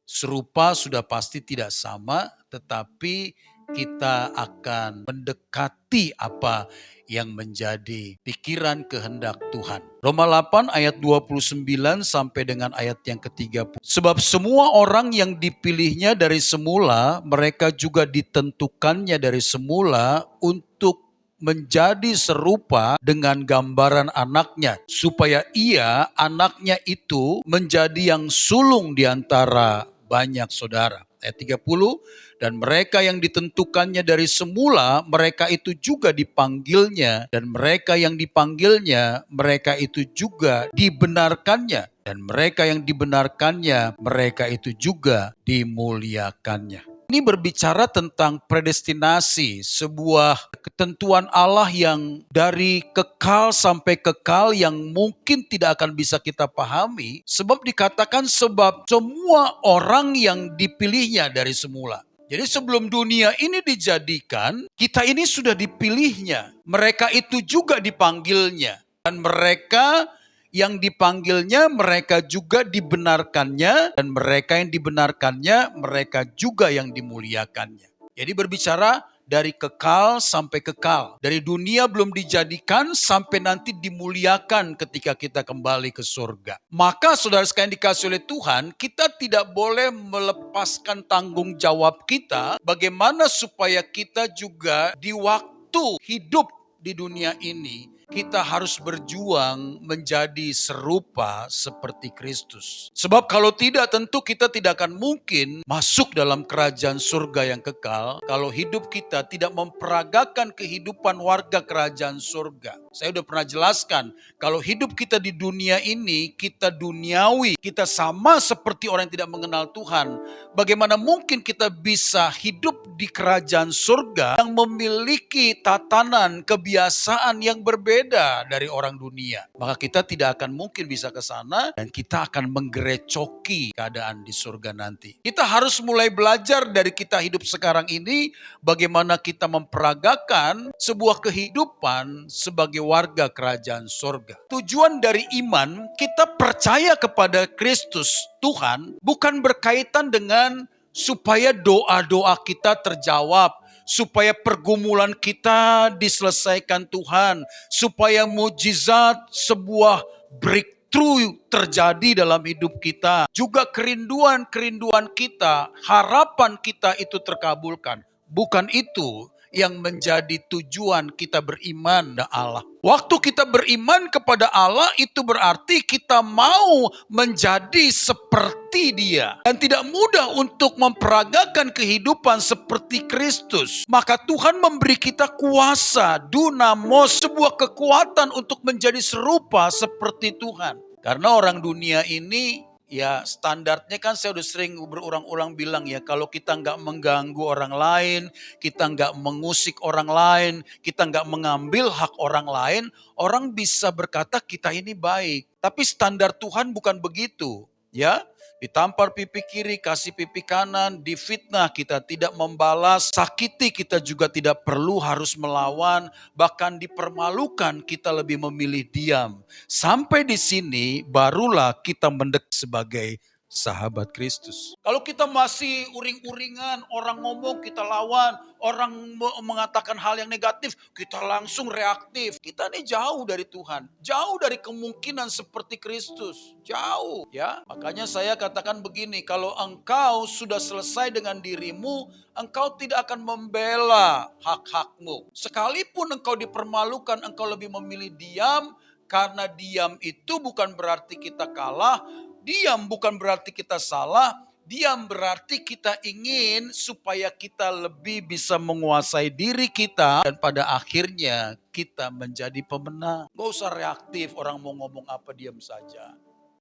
Serupa sudah pasti tidak sama, tetapi kita akan mendekati apa yang menjadi pikiran kehendak Tuhan. Roma 8 ayat 29 sampai dengan ayat yang ke-30. Sebab semua orang yang dipilihnya dari semula, mereka juga ditentukannya dari semula untuk menjadi serupa dengan gambaran anaknya, supaya ia, anaknya itu, menjadi yang sulung di antara banyak saudara. Ayat 30, dan mereka yang ditentukannya dari semula, mereka itu juga dipanggilnya, dan mereka yang dipanggilnya, mereka itu juga dibenarkannya, dan mereka yang dibenarkannya, mereka itu juga dimuliakannya. Ini berbicara tentang predestinasi, sebuah ketentuan Allah yang dari kekal sampai kekal yang mungkin tidak akan bisa kita pahami. Sebab dikatakan sebab semua orang yang dipilihnya dari semula. Jadi sebelum dunia ini dijadikan, kita ini sudah dipilihnya. Mereka itu juga dipanggilnya. Dan mereka yang dipanggilnya, mereka juga dibenarkannya, dan mereka yang dibenarkannya, mereka juga yang dimuliakannya. Jadi berbicara dari kekal sampai kekal. Dari dunia belum dijadikan sampai nanti dimuliakan ketika kita kembali ke surga. Maka saudara sekalian dikasih oleh Tuhan, kita tidak boleh melepaskan tanggung jawab kita bagaimana supaya kita juga di waktu hidup di dunia ini, kita harus berjuang menjadi serupa seperti Kristus. Sebab kalau tidak, tentu kita tidak akan mungkin masuk dalam kerajaan surga yang kekal kalau hidup kita tidak memperagakan kehidupan warga kerajaan surga. Saya sudah pernah jelaskan, kalau hidup kita di dunia ini, kita duniawi, kita sama seperti orang yang tidak mengenal Tuhan. Bagaimana mungkin kita bisa hidup di kerajaan surga yang memiliki tatanan kebiasaan yang berbeda dari orang dunia? Maka kita tidak akan mungkin bisa ke sana dan kita akan menggerecoki keadaan di surga nanti. Kita harus mulai belajar dari kita hidup sekarang ini, bagaimana kita memperagakan sebuah kehidupan sebagai warga kerajaan surga. Tujuan dari iman, kita percaya kepada Kristus Tuhan, bukan berkaitan dengan supaya doa-doa kita terjawab, supaya pergumulan kita diselesaikan Tuhan, supaya mujizat sebuah breakthrough terjadi dalam hidup kita. Juga kerinduan-kerinduan kita, harapan kita itu terkabulkan. Bukan itu yang menjadi tujuan kita beriman kepada Allah. Waktu kita beriman kepada Allah, itu berarti kita mau menjadi seperti Dia. Dan tidak mudah untuk memperagakan kehidupan seperti Kristus. Maka Tuhan memberi kita kuasa, dunamos, sebuah kekuatan untuk menjadi serupa seperti Tuhan. Karena orang dunia ini, ya standarnya kan saya udah sering berulang-ulang bilang ya, kalau kita nggak mengganggu orang lain, kita nggak mengusik orang lain, kita nggak mengambil hak orang lain, orang bisa berkata kita ini baik. Tapi standar Tuhan bukan begitu, ya. Ditampar pipi kiri, kasih pipi kanan, difitnah kita tidak membalas, sakiti kita juga tidak perlu harus melawan, bahkan dipermalukan kita lebih memilih diam. Sampai di sini barulah kita mendekat sebagai sahabat Kristus. Kalau kita masih uring-uringan, orang ngomong kita lawan, orang mengatakan hal yang negatif, kita langsung reaktif. Kita ini jauh dari Tuhan, jauh dari kemungkinan seperti Kristus, jauh ya. Makanya saya katakan begini, kalau engkau sudah selesai dengan dirimu, engkau tidak akan membela hak-hakmu. Sekalipun engkau dipermalukan, engkau lebih memilih diam, karena diam itu bukan berarti kita kalah. Diam bukan berarti kita salah, diam berarti kita ingin supaya kita lebih bisa menguasai diri kita dan pada akhirnya kita menjadi pemenang. Gak usah reaktif, orang mau ngomong apa diam saja.